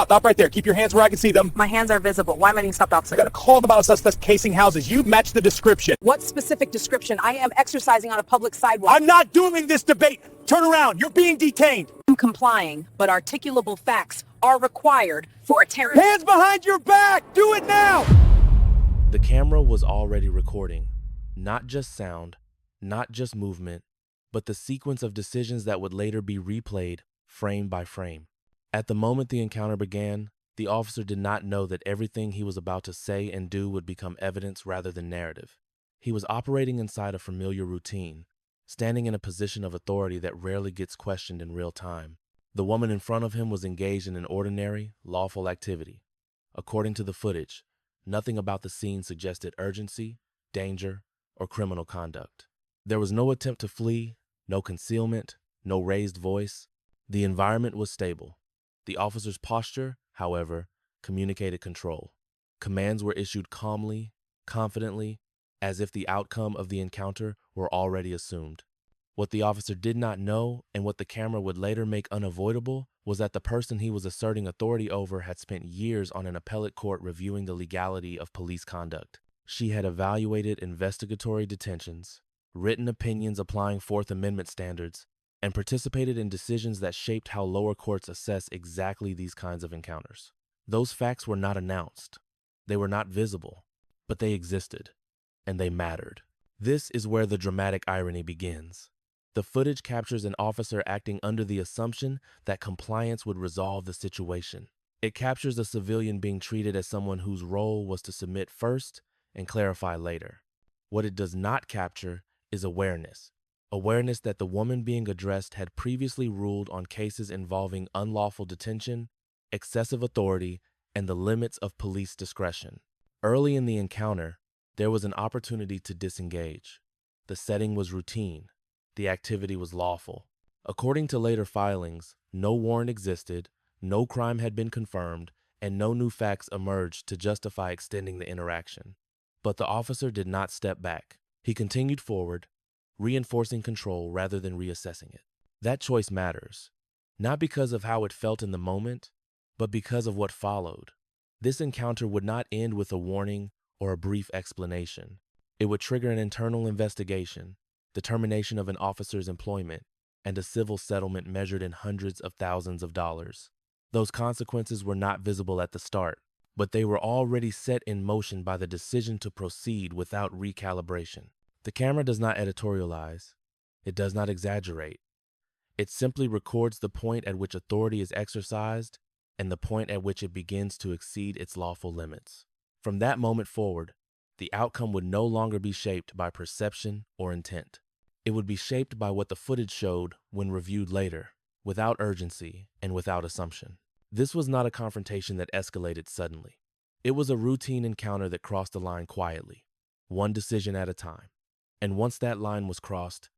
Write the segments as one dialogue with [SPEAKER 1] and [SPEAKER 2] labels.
[SPEAKER 1] Stop right there. Keep your hands where I can see them.
[SPEAKER 2] My hands are visible. Why am I being stopped, officer?
[SPEAKER 1] I got a call about a suspect casing houses. You match the description.
[SPEAKER 2] What specific description? I am exercising on a public sidewalk.
[SPEAKER 1] I'm not doing this debate. Turn around. You're being detained.
[SPEAKER 2] I'm complying, but articulable facts are required for a terrorist.
[SPEAKER 1] Hands behind your back. Do it now.
[SPEAKER 3] The camera was already recording, not just sound, not just movement, but the sequence of decisions that would later be replayed frame by frame. At the moment the encounter began, the officer did not know that everything he was about to say and do would become evidence rather than narrative. He was operating inside a familiar routine, standing in a position of authority that rarely gets questioned in real time. The woman in front of him was engaged in an ordinary, lawful activity. According to the footage, nothing about the scene suggested urgency, danger, or criminal conduct. There was no attempt to flee, no concealment, no raised voice. The environment was stable. The officer's posture, however, communicated control. Commands were issued calmly, confidently, as if the outcome of the encounter were already assumed. What the officer did not know, and what the camera would later make unavoidable, was that the person he was asserting authority over had spent years on an appellate court reviewing the legality of police conduct. She had evaluated investigatory detentions, written opinions applying Fourth Amendment standards, and participated in decisions that shaped how lower courts assess exactly these kinds of encounters. Those facts were not announced. They were not visible, but they existed, and they mattered. This is where the dramatic irony begins. The footage captures an officer acting under the assumption that compliance would resolve the situation. It captures a civilian being treated as someone whose role was to submit first and clarify later. What it does not capture is awareness. Awareness that the woman being addressed had previously ruled on cases involving unlawful detention, excessive authority, and the limits of police discretion. Early in the encounter, there was an opportunity to disengage. The setting was routine. The activity was lawful. According to later filings, no warrant existed, no crime had been confirmed, and no new facts emerged to justify extending the interaction. But the officer did not step back. He continued forward, reinforcing control rather than reassessing it. That choice matters, not because of how it felt in the moment, but because of what followed. This encounter would not end with a warning or a brief explanation. It would trigger an internal investigation, the termination of an officer's employment, and a civil settlement measured in hundreds of thousands of dollars. Those consequences were not visible at the start, but they were already set in motion by the decision to proceed without recalibration. The camera does not editorialize. It does not exaggerate. It simply records the point at which authority is exercised and the point at which it begins to exceed its lawful limits. From that moment forward, the outcome would no longer be shaped by perception or intent. It would be shaped by what the footage showed when reviewed later, without urgency and without assumption. This was not a confrontation that escalated suddenly. It was a routine encounter that crossed the line quietly, one decision at a time. And once that line was crossed,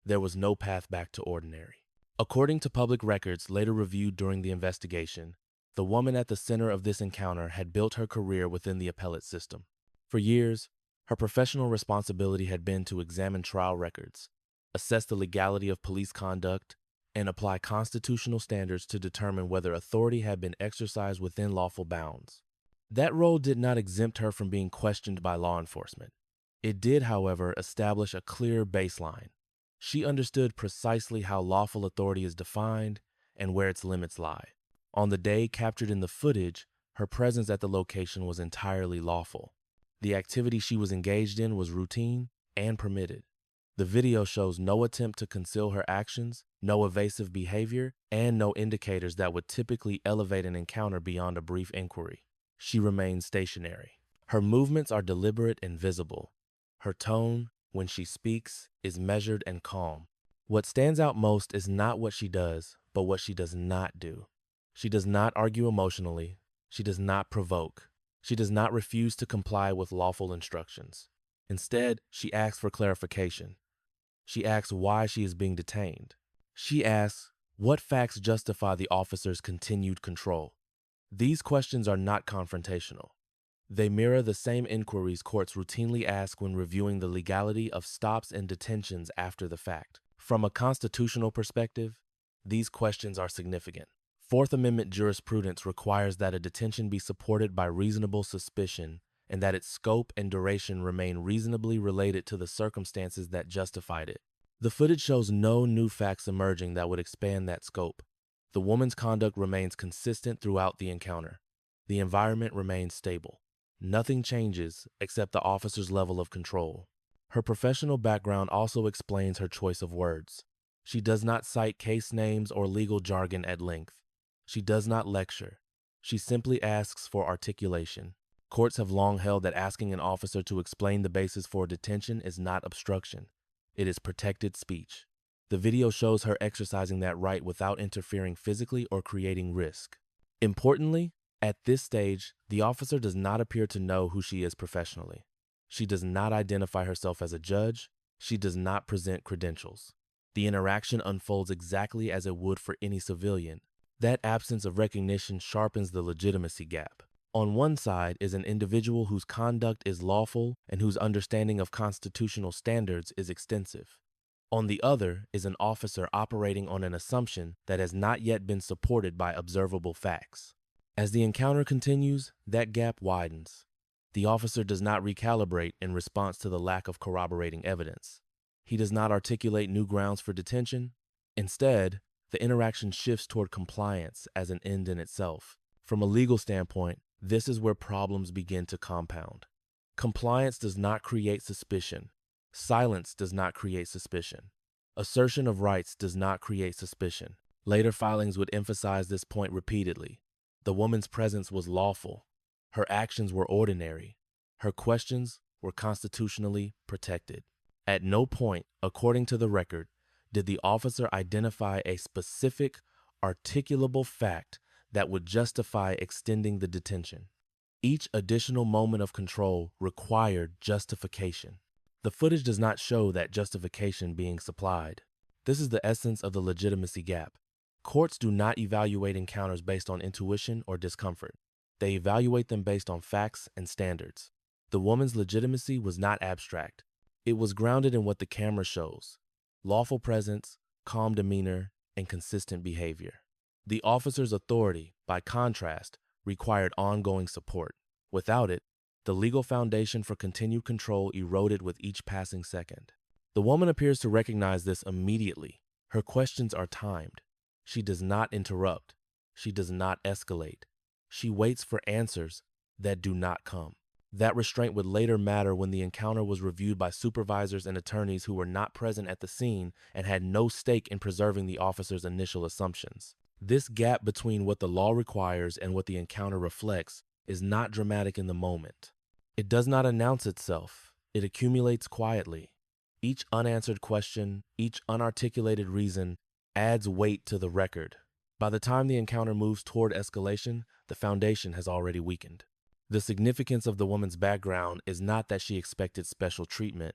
[SPEAKER 3] there was no path back to ordinary. According to public records later reviewed during the investigation, the woman at the center of this encounter had built her career within the appellate system. For years, her professional responsibility had been to examine trial records, assess the legality of police conduct, and apply constitutional standards to determine whether authority had been exercised within lawful bounds. That role did not exempt her from being questioned by law enforcement. It did, however, establish a clear baseline. She understood precisely how lawful authority is defined and where its limits lie. On the day captured in the footage, her presence at the location was entirely lawful. The activity she was engaged in was routine and permitted. The video shows no attempt to conceal her actions, no evasive behavior, and no indicators that would typically elevate an encounter beyond a brief inquiry. She remains stationary. Her movements are deliberate and visible. Her tone, when she speaks, is measured and calm. What stands out most is not what she does, but what she does not do. She does not argue emotionally. She does not provoke. She does not refuse to comply with lawful instructions. Instead, she asks for clarification. She asks why she is being detained. She asks, what facts justify the officer's continued control? These questions are not confrontational. They mirror the same inquiries courts routinely ask when reviewing the legality of stops and detentions after the fact. From a constitutional perspective, these questions are significant. Fourth Amendment jurisprudence requires that a detention be supported by reasonable suspicion and that its scope and duration remain reasonably related to the circumstances that justified it. The footage shows no new facts emerging that would expand that scope. The woman's conduct remains consistent throughout the encounter. The environment remains stable. Nothing changes except the officer's level of control. Her professional background also explains her choice of words. She does not cite case names or legal jargon at length. She does not lecture. She simply asks for articulation. Courts have long held that asking an officer to explain the basis for detention is not obstruction. It is protected speech. The video shows her exercising that right without interfering physically or creating risk. Importantly, at this stage, the officer does not appear to know who she is professionally. She does not identify herself as a judge. She does not present credentials. The interaction unfolds exactly as it would for any civilian. That absence of recognition sharpens the legitimacy gap. On one side is an individual whose conduct is lawful and whose understanding of constitutional standards is extensive. On the other is an officer operating on an assumption that has not yet been supported by observable facts. As the encounter continues, that gap widens. The officer does not recalibrate in response to the lack of corroborating evidence. He does not articulate new grounds for detention. Instead, the interaction shifts toward compliance as an end in itself. From a legal standpoint, this is where problems begin to compound. Compliance does not create suspicion. Silence does not create suspicion. Assertion of rights does not create suspicion. Later filings would emphasize this point repeatedly. The woman's presence was lawful. Her actions were ordinary. Her questions were constitutionally protected. At no point, according to the record, did the officer identify a specific, articulable fact that would justify extending the detention. Each additional moment of control required justification. The footage does not show that justification being supplied. This is the essence of the legitimacy gap. Courts do not evaluate encounters based on intuition or discomfort. They evaluate them based on facts and standards. The woman's legitimacy was not abstract. It was grounded in what the camera shows: lawful presence, calm demeanor, and consistent behavior. The officer's authority, by contrast, required ongoing support. Without it, the legal foundation for continued control eroded with each passing second. The woman appears to recognize this immediately. Her questions are timed. She does not interrupt. She does not escalate. She waits for answers that do not come. That restraint would later matter when the encounter was reviewed by supervisors and attorneys who were not present at the scene and had no stake in preserving the officer's initial assumptions. This gap between what the law requires and what the encounter reflects is not dramatic in the moment. It does not announce itself. It accumulates quietly. Each unanswered question, each unarticulated reason adds weight to the record. By the time the encounter moves toward escalation, the foundation has already weakened. The significance of the woman's background is not that she expected special treatment.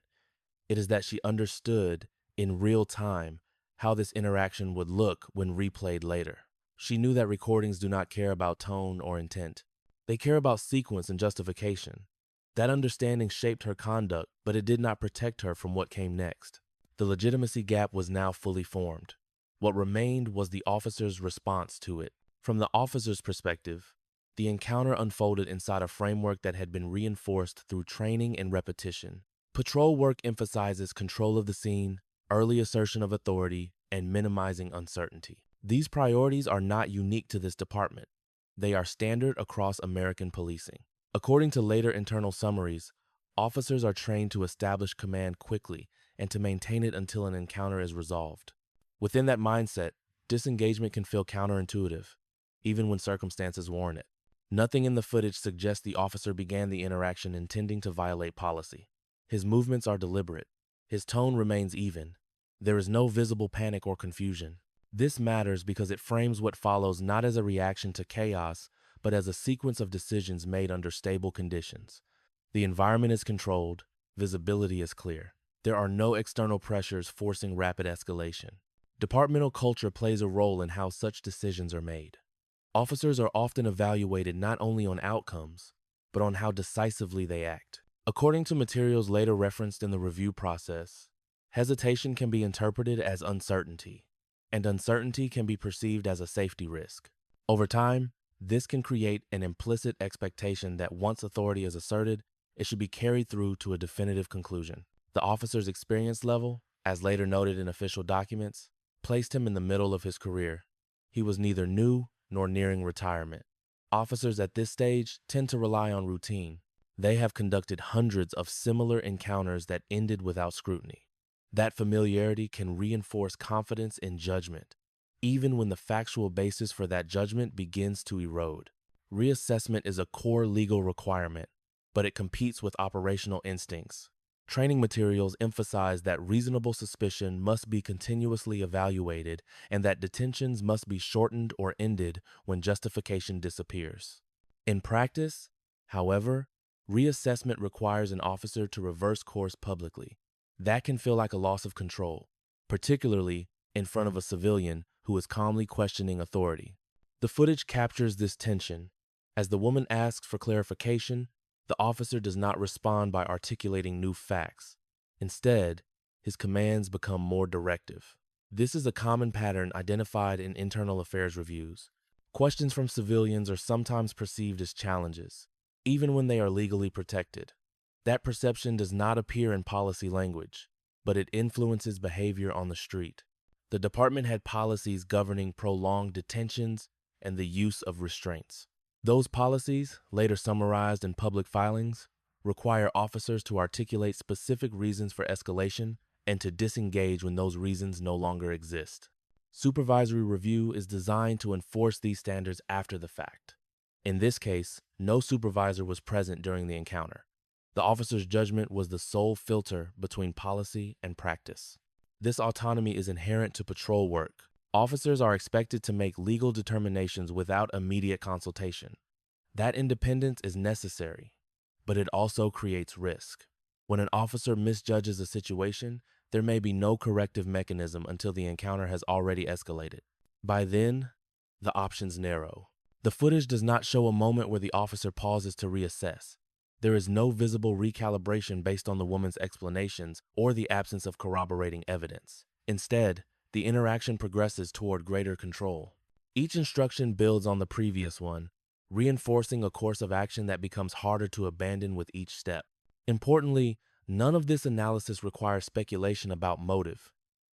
[SPEAKER 3] It is that she understood, in real time, how this interaction would look when replayed later. She knew that recordings do not care about tone or intent. They care about sequence and justification. That understanding shaped her conduct, but it did not protect her from what came next. The legitimacy gap was now fully formed. What remained was the officer's response to it. From the officer's perspective, the encounter unfolded inside a framework that had been reinforced through training and repetition. Patrol work emphasizes control of the scene, early assertion of authority, and minimizing uncertainty. These priorities are not unique to this department. They are standard across American policing. According to later internal summaries, officers are trained to establish command quickly and to maintain it until an encounter is resolved. Within that mindset, disengagement can feel counterintuitive, even when circumstances warrant it. Nothing in the footage suggests the officer began the interaction intending to violate policy. His movements are deliberate. His tone remains even. There is no visible panic or confusion. This matters because it frames what follows not as a reaction to chaos, but as a sequence of decisions made under stable conditions. The environment is controlled. Visibility is clear. There are no external pressures forcing rapid escalation. Departmental culture plays a role in how such decisions are made. Officers are often evaluated not only on outcomes, but on how decisively they act. According to materials later referenced in the review process, hesitation can be interpreted as uncertainty, and uncertainty can be perceived as a safety risk. Over time, this can create an implicit expectation that once authority is asserted, it should be carried through to a definitive conclusion. The officer's experience level, as later noted in official documents, placed him in the middle of his career. He was neither new nor nearing retirement. Officers at this stage tend to rely on routine. They have conducted hundreds of similar encounters that ended without scrutiny. That familiarity can reinforce confidence in judgment, even when the factual basis for that judgment begins to erode. Reassessment is a core legal requirement, but it competes with operational instincts. Training materials emphasize that reasonable suspicion must be continuously evaluated and that detentions must be shortened or ended when justification disappears. In practice, however, reassessment requires an officer to reverse course publicly. That can feel like a loss of control, particularly in front of a civilian who is calmly questioning authority. The footage captures this tension. As the woman asks for clarification, the officer does not respond by articulating new facts. Instead, his commands become more directive. This is a common pattern identified in internal affairs reviews. Questions from civilians are sometimes perceived as challenges, even when they are legally protected. That perception does not appear in policy language, but it influences behavior on the street. The department had policies governing prolonged detentions and the use of restraints. Those policies, later summarized in public filings, require officers to articulate specific reasons for escalation and to disengage when those reasons no longer exist. Supervisory review is designed to enforce these standards after the fact. In this case, no supervisor was present during the encounter. The officer's judgment was the sole filter between policy and practice. This autonomy is inherent to patrol work. Officers are expected to make legal determinations without immediate consultation. That independence is necessary, but it also creates risk. When an officer misjudges a situation, there may be no corrective mechanism until the encounter has already escalated. By then, the options narrow. The footage does not show a moment where the officer pauses to reassess. There is no visible recalibration based on the woman's explanations or the absence of corroborating evidence. Instead, the interaction progresses toward greater control. Each instruction builds on the previous one, reinforcing a course of action that becomes harder to abandon with each step. Importantly, none of this analysis requires speculation about motive.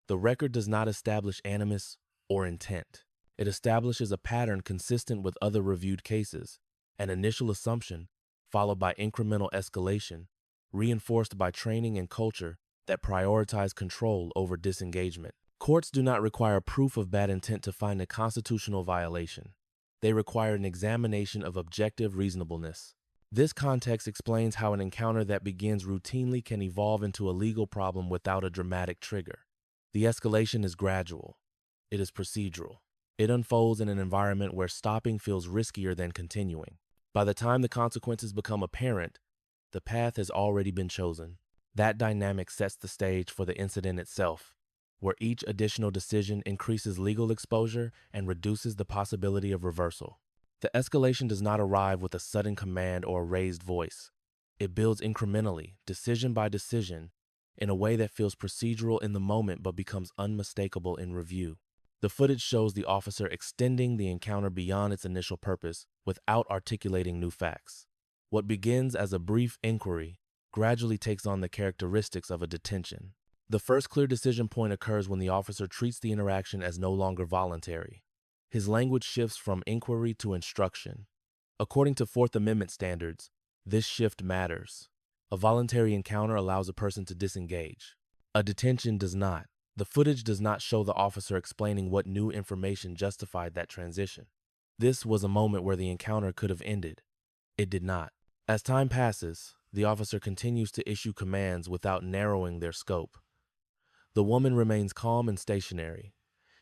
[SPEAKER 3] The record does not establish animus or intent. It establishes a pattern consistent with other reviewed cases, an initial assumption, followed by incremental escalation, reinforced by training and culture that prioritize control over disengagement. Courts do not require proof of bad intent to find a constitutional violation. They require an examination of objective reasonableness. This context explains how an encounter that begins routinely can evolve into a legal problem without a dramatic trigger. The escalation is gradual. It is procedural. It unfolds in an environment where stopping feels riskier than continuing. By the time the consequences become apparent, the path has already been chosen. That dynamic sets the stage for the incident itself, where each additional decision increases legal exposure and reduces the possibility of reversal. The escalation does not arrive with a sudden command or a raised voice. It builds incrementally, decision by decision, in a way that feels procedural in the moment but becomes unmistakable in review. The footage shows the officer extending the encounter beyond its initial purpose without articulating new facts. What begins as a brief inquiry gradually takes on the characteristics of a detention. The first clear decision point occurs when the officer treats the interaction as no longer voluntary. His language shifts from inquiry to instruction. According to Fourth Amendment standards, this shift matters. A voluntary encounter allows a person to disengage. A detention does not. The footage does not show the officer explaining what new information justified that transition. This was a moment where the encounter could have ended. It did not. As time passes, the officer continues to issue commands without narrowing their scope. The woman remains calm and stationary.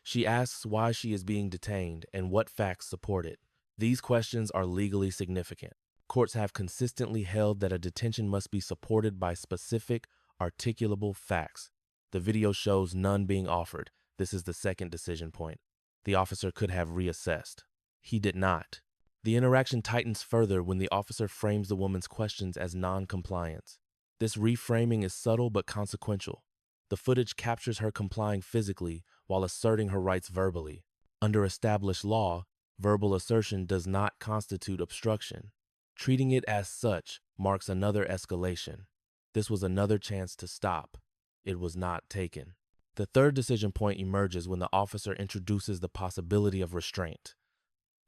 [SPEAKER 3] She asks why she is being detained and what facts support it. These questions are legally significant. Courts have consistently held that a detention must be supported by specific, articulable facts. The video shows none being offered. This is the second decision point. The officer could have reassessed. He did not. The interaction tightens further when the officer frames the woman's questions as non-compliance. This reframing is subtle but consequential. The footage captures her complying physically while asserting her rights verbally. Under established law, Verbal assertion does not constitute obstruction. Treating it as such marks another escalation. This was another chance to stop. It was not taken. The third decision point emerges when the officer introduces the possibility of restraint.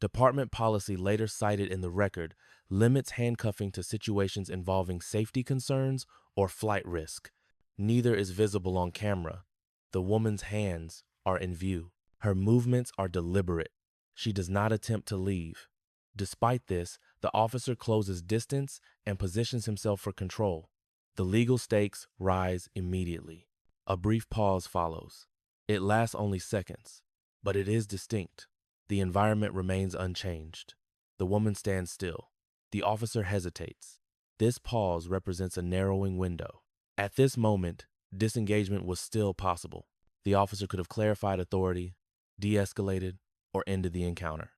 [SPEAKER 3] Department policy later cited in the record limits handcuffing to situations involving safety concerns or flight risk. Neither is visible on camera. The woman's hands are in view. Her movements are deliberate. She does not attempt to leave. Despite this, the officer closes distance and positions himself for control. The legal stakes rise immediately. A brief pause follows. It lasts only seconds, but it is distinct. The environment remains unchanged. The woman stands still. The officer hesitates. This pause represents a narrowing window. At this moment, disengagement was still possible. The officer could have clarified authority, de-escalated, or ended the encounter.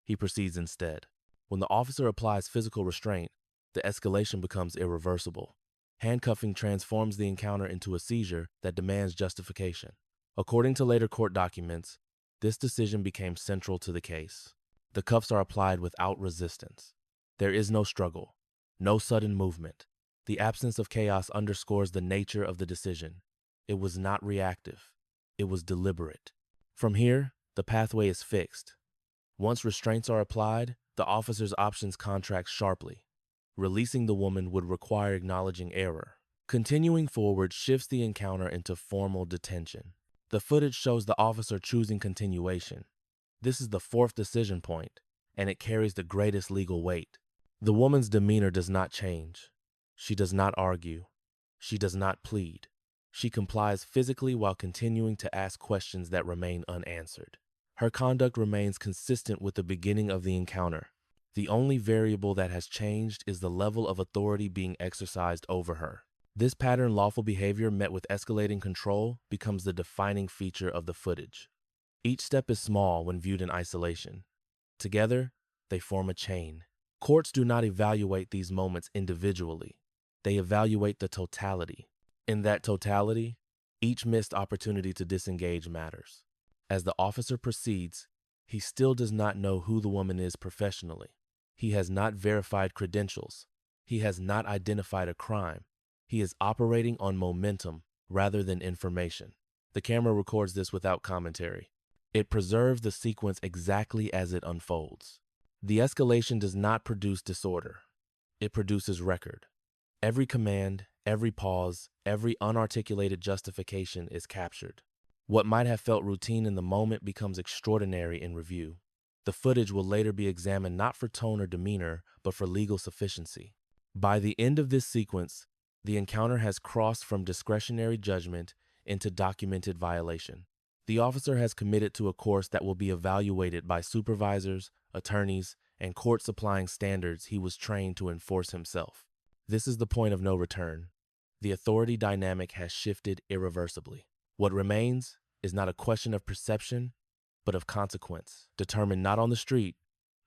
[SPEAKER 3] He proceeds instead. When the officer applies physical restraint, the escalation becomes irreversible. Handcuffing transforms the encounter into a seizure that demands justification. According to later court documents, this decision became central to the case. The cuffs are applied without resistance. There is no struggle, no sudden movement. The absence of chaos underscores the nature of the decision. It was not reactive. It was deliberate. From here, the pathway is fixed. Once restraints are applied, the officer's options contract sharply. Releasing the woman would require acknowledging error. Continuing forward shifts the encounter into formal detention. The footage shows the officer choosing continuation. This is the fourth decision point, and it carries the greatest legal weight. The woman's demeanor does not change. She does not argue. She does not plead. She complies physically while continuing to ask questions that remain unanswered. Her conduct remains consistent with the beginning of the encounter. The only variable that has changed is the level of authority being exercised over her. This pattern, lawful behavior met with escalating control, becomes the defining feature of the footage. Each step is small when viewed in isolation. Together, they form a chain. Courts do not evaluate these moments individually. They evaluate the totality. In that totality, each missed opportunity to disengage matters. As the officer proceeds, he still does not know who the woman is professionally. He has not verified credentials. He has not identified a crime. He is operating on momentum rather than information. The camera records this without commentary. It preserves the sequence exactly as it unfolds. The escalation does not produce disorder. It produces record. Every command, every pause, every unarticulated justification is captured. What might have felt routine in the moment becomes extraordinary in review. The footage will later be examined not for tone or demeanor, but for legal sufficiency. By the end of this sequence, the encounter has crossed from discretionary judgment into documented violation. The officer has committed to a course that will be evaluated by supervisors, attorneys, and courts applying standards he was trained to enforce himself. This is the point of no return. The authority dynamic has shifted irreversibly. What remains is not a question of perception, but of consequence, determined not on the street,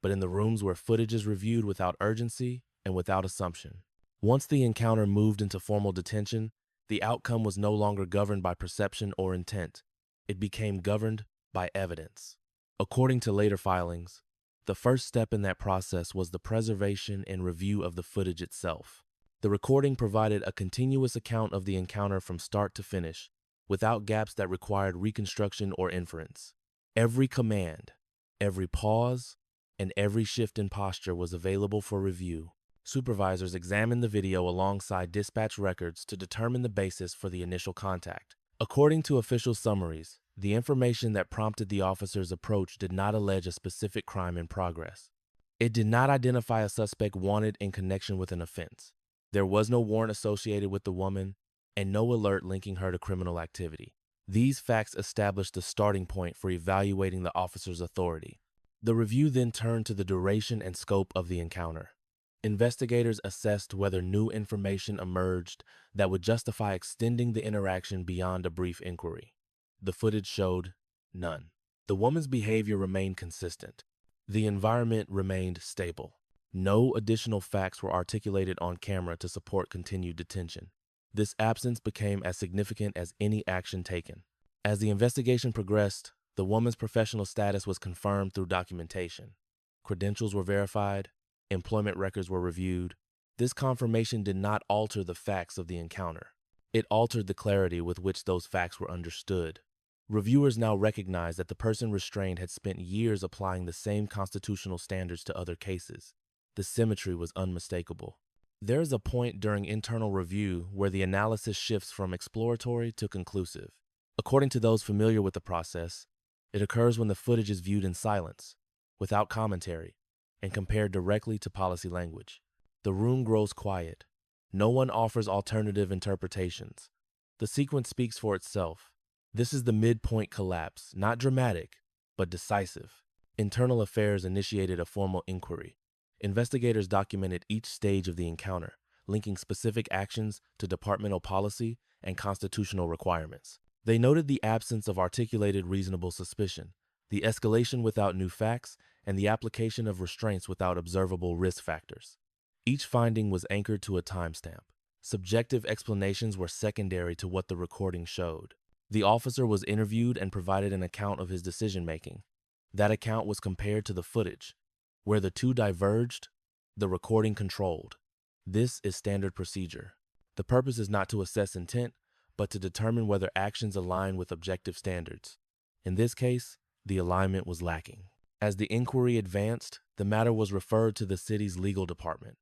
[SPEAKER 3] but in the rooms where footage is reviewed without urgency and without assumption. Once the encounter moved into formal detention, the outcome was no longer governed by perception or intent. It became governed by evidence. According to later filings, the first step in that process was the preservation and review of the footage itself. The recording provided a continuous account of the encounter from start to finish, without gaps that required reconstruction or inference. Every command, every pause, and every shift in posture was available for review. Supervisors examined the video alongside dispatch records to determine the basis for the initial contact. According to official summaries, the information that prompted the officer's approach did not allege a specific crime in progress. It did not identify a suspect wanted in connection with an offense. There was no warrant associated with the woman, and no alert linking her to criminal activity. These facts established the starting point for evaluating the officer's authority. The review then turned to the duration and scope of the encounter. Investigators assessed whether new information emerged that would justify extending the interaction beyond a brief inquiry. The footage showed none. The woman's behavior remained consistent. The environment remained stable. No additional facts were articulated on camera to support continued detention. This absence became as significant as any action taken. As the investigation progressed, the woman's professional status was confirmed through documentation. credentials were verified, employment records were reviewed. This confirmation did not alter the facts of the encounter. It altered the clarity with which those facts were understood. Reviewers now recognized that the person restrained had spent years applying the same constitutional standards to other cases. The symmetry was unmistakable. There is a point during internal review where the analysis shifts from exploratory to conclusive. According to those familiar with the process, it occurs when the footage is viewed in silence, without commentary, and compared directly to policy language. The room grows quiet. No one offers alternative interpretations. The sequence speaks for itself. This is the midpoint collapse, not dramatic, but decisive. Internal Affairs initiated a formal inquiry. Investigators documented each stage of the encounter, linking specific actions to departmental policy and constitutional requirements. They noted the absence of articulated reasonable suspicion, the escalation without new facts, and the application of restraints without observable risk factors. Each finding was anchored to a timestamp. Subjective explanations were secondary to what the recording showed. The officer was interviewed and provided an account of his decision-making. That account was compared to the footage. Where the two diverged, the recording controlled. This is standard procedure. The purpose is not to assess intent, but to determine whether actions align with objective standards. In this case, the alignment was lacking. As the inquiry advanced, the matter was referred to the city's legal department.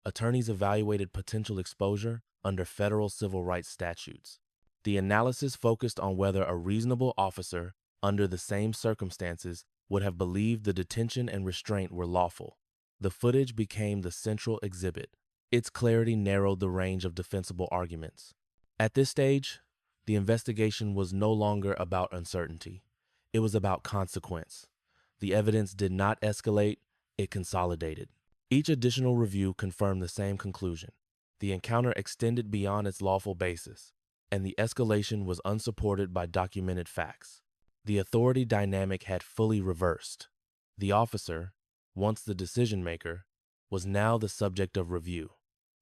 [SPEAKER 3] Attorneys evaluated potential exposure under federal civil rights statutes. The analysis focused on whether a reasonable officer, under the same circumstances, would have believed the detention and restraint were lawful. The footage became the central exhibit. Its clarity narrowed the range of defensible arguments. At this stage, the investigation was no longer about uncertainty. It was about consequence. The evidence did not escalate, it consolidated. Each additional review confirmed the same conclusion. The encounter extended beyond its lawful basis, and the escalation was unsupported by documented facts. The authority dynamic had fully reversed. The officer, once the decision-maker, was now the subject of review.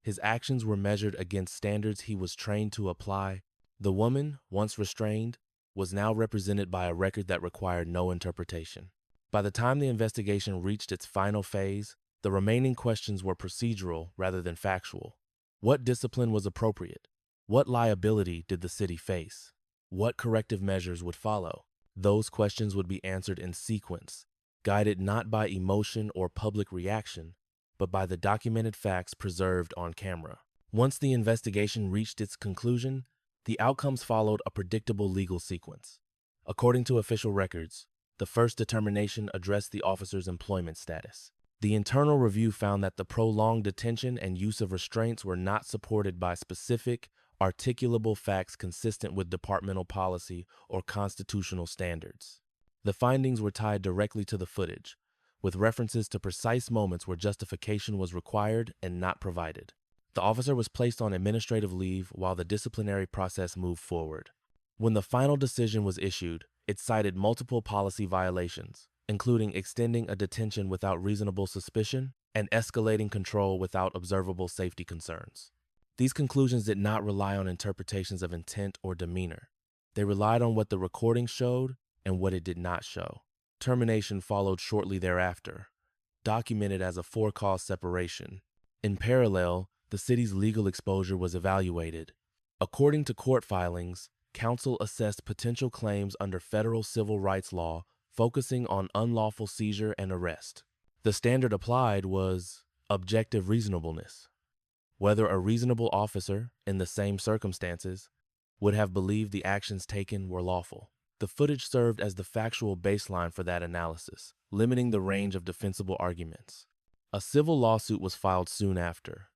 [SPEAKER 3] His actions were measured against standards he was trained to apply. The woman, once restrained, was now represented by a record that required no interpretation. By the time the investigation reached its final phase, the remaining questions were procedural rather than factual. What discipline was appropriate? What liability did the city face? What corrective measures would follow? Those questions would be answered in sequence, guided not by emotion or public reaction, but by the documented facts preserved on camera. Once the investigation reached its conclusion, the outcomes followed a predictable legal sequence. According to official records, the first determination addressed the officer's employment status. The internal review found that the prolonged detention and use of restraints were not supported by specific, articulable facts consistent with departmental policy or constitutional standards. The findings were tied directly to the footage, with references to precise moments where justification was required and not provided. The officer was placed on administrative leave while the disciplinary process moved forward. When the final decision was issued, it cited multiple policy violations, including extending a detention without reasonable suspicion and escalating control without observable safety concerns. These conclusions did not rely on interpretations of intent or demeanor. They relied on what the recording showed and what it did not show. Termination followed shortly thereafter, documented as a for-cause separation. In parallel, the city's legal exposure was evaluated. According to court filings, counsel assessed potential claims under federal civil rights law, focusing on unlawful seizure and arrest. The standard applied was objective reasonableness. Whether a reasonable officer, in the same circumstances, would have believed the actions taken were lawful. The footage served as the factual baseline for that analysis, limiting the range of defensible arguments. A civil lawsuit was filed soon after.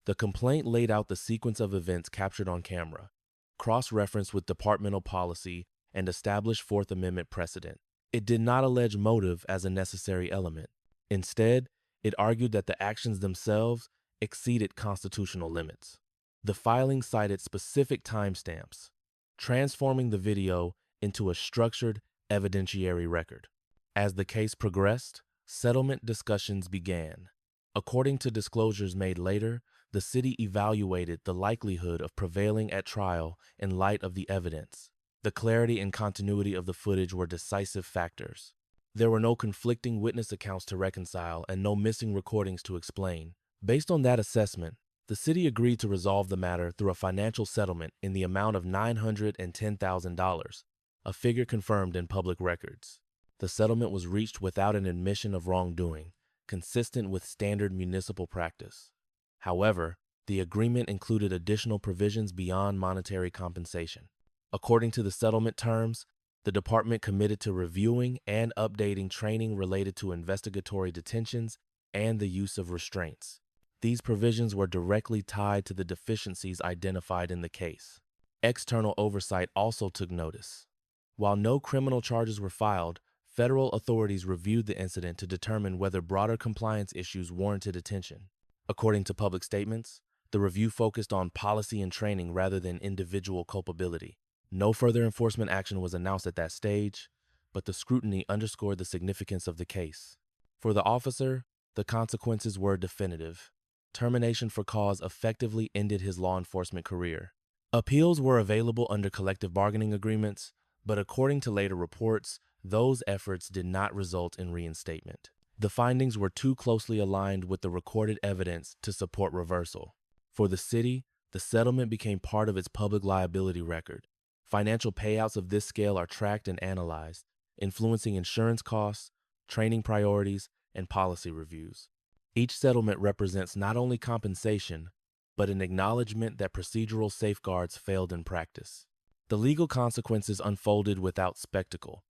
[SPEAKER 3] The complaint laid out the sequence of events captured on camera, cross-referenced with departmental policy, and established Fourth Amendment precedent. It did not allege motive as a necessary element. Instead, it argued that the actions themselves exceeded constitutional limits. The filing cited specific timestamps, transforming the video into a structured evidentiary record. As the case progressed, settlement discussions began. According to disclosures made later, the city evaluated the likelihood of prevailing at trial in light of the evidence. The clarity and continuity of the footage were decisive factors. There were no conflicting witness accounts to reconcile and no missing recordings to explain. Based on that assessment, the city agreed to resolve the matter through a financial settlement in the amount of $910,000, a figure confirmed in public records. The settlement was reached without an admission of wrongdoing, consistent with standard municipal practice. However, the agreement included additional provisions beyond monetary compensation. According to the settlement terms, the department committed to reviewing and updating training related to investigatory detentions and the use of restraints. These provisions were directly tied to the deficiencies identified in the case. External oversight also took notice. While no criminal charges were filed, federal authorities reviewed the incident to determine whether broader compliance issues warranted attention. According to public statements, the review focused on policy and training rather than individual culpability. No further enforcement action was announced at that stage, but the scrutiny underscored the significance of the case. For the officer, the consequences were definitive. Termination for cause effectively ended his law enforcement career. Appeals were available under collective bargaining agreements, but according to later reports, those efforts did not result in reinstatement. The findings were too closely aligned with the recorded evidence to support reversal. For the city, the settlement became part of its public liability record. Financial payouts of this scale are tracked and analyzed, influencing insurance costs, training priorities, and policy reviews. Each settlement represents not only compensation, but an acknowledgement that procedural safeguards failed in practice. The legal consequences unfolded without spectacle.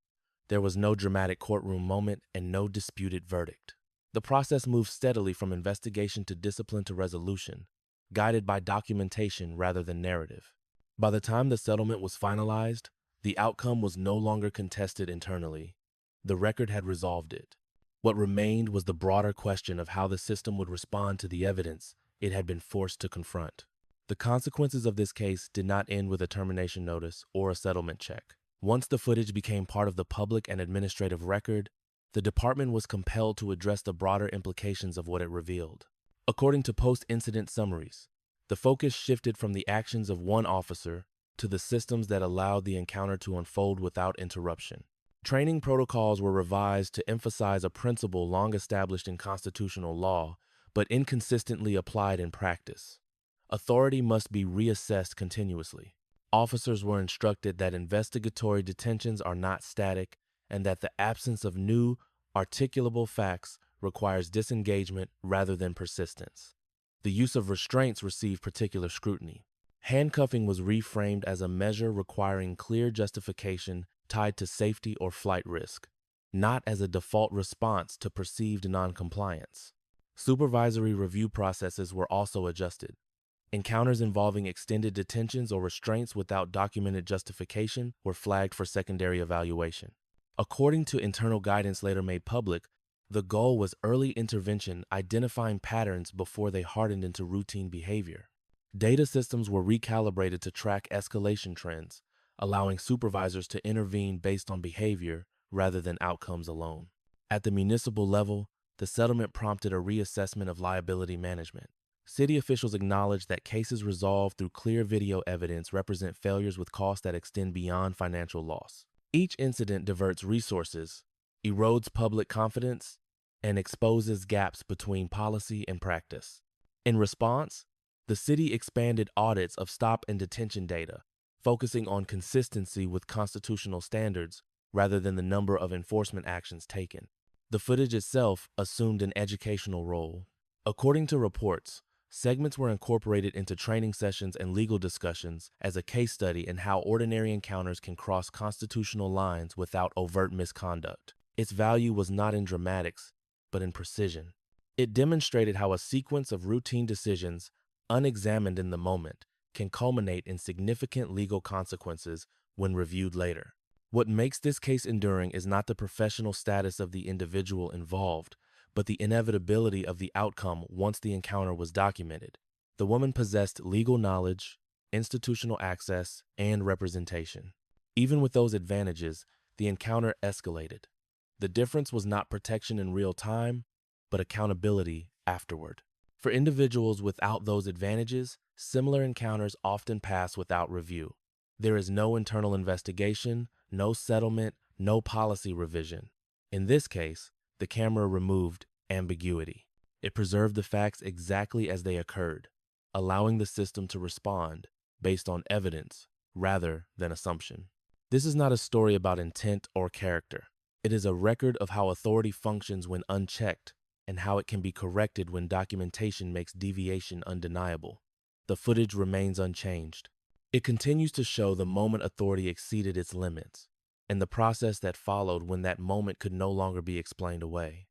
[SPEAKER 3] There was no dramatic courtroom moment and no disputed verdict. The process moved steadily from investigation to discipline to resolution, guided by documentation rather than narrative. By the time the settlement was finalized, the outcome was no longer contested internally. The record had resolved it. What remained was the broader question of how the system would respond to the evidence it had been forced to confront. The consequences of this case did not end with a termination notice or a settlement check. Once the footage became part of the public and administrative record, the department was compelled to address the broader implications of what it revealed. According to post-incident summaries, the focus shifted from the actions of one officer to the systems that allowed the encounter to unfold without interruption. Training protocols were revised to emphasize a principle long established in constitutional law, but inconsistently applied in practice. Authority must be reassessed continuously. Officers were instructed that investigatory detentions are not static and that the absence of new, articulable facts requires disengagement rather than persistence. The use of restraints received particular scrutiny. Handcuffing was reframed as a measure requiring clear justification tied to safety or flight risk, not as a default response to perceived noncompliance. Supervisory review processes were also adjusted. Encounters involving extended detentions or restraints without documented justification were flagged for secondary evaluation. According to internal guidance later made public, the goal was early intervention, identifying patterns before they hardened into routine behavior. Data systems were recalibrated to track escalation trends, allowing supervisors to intervene based on behavior rather than outcomes alone. At the municipal level, the settlement prompted a reassessment of liability management. City officials acknowledged that cases resolved through clear video evidence represent failures with costs that extend beyond financial loss. Each incident diverts resources, erodes public confidence, and exposes gaps between policy and practice. In response, the city expanded audits of stop and detention data, focusing on consistency with constitutional standards rather than the number of enforcement actions taken. The footage itself assumed an educational role. According to reports, segments were incorporated into training sessions and legal discussions as a case study in how ordinary encounters can cross constitutional lines without overt misconduct. Its value was not in dramatics, but in precision. It demonstrated how a sequence of routine decisions, unexamined in the moment, can culminate in significant legal consequences when reviewed later. What makes this case enduring is not the professional status of the individual involved, but the inevitability of the outcome once the encounter was documented. The woman possessed legal knowledge, institutional access, and representation. Even with those advantages, the encounter escalated. The difference was not protection in real time, but accountability afterward. For individuals without those advantages, similar encounters often pass without review. There is no internal investigation, no settlement, no policy revision. In this case, the camera removed ambiguity. It preserved the facts exactly as they occurred, allowing the system to respond based on evidence rather than assumption. This is not a story about intent or character. It is a record of how authority functions when unchecked and how it can be corrected when documentation makes deviation undeniable. The footage remains unchanged. It continues to show the moment authority exceeded its limits and the process that followed when that moment could no longer be explained away.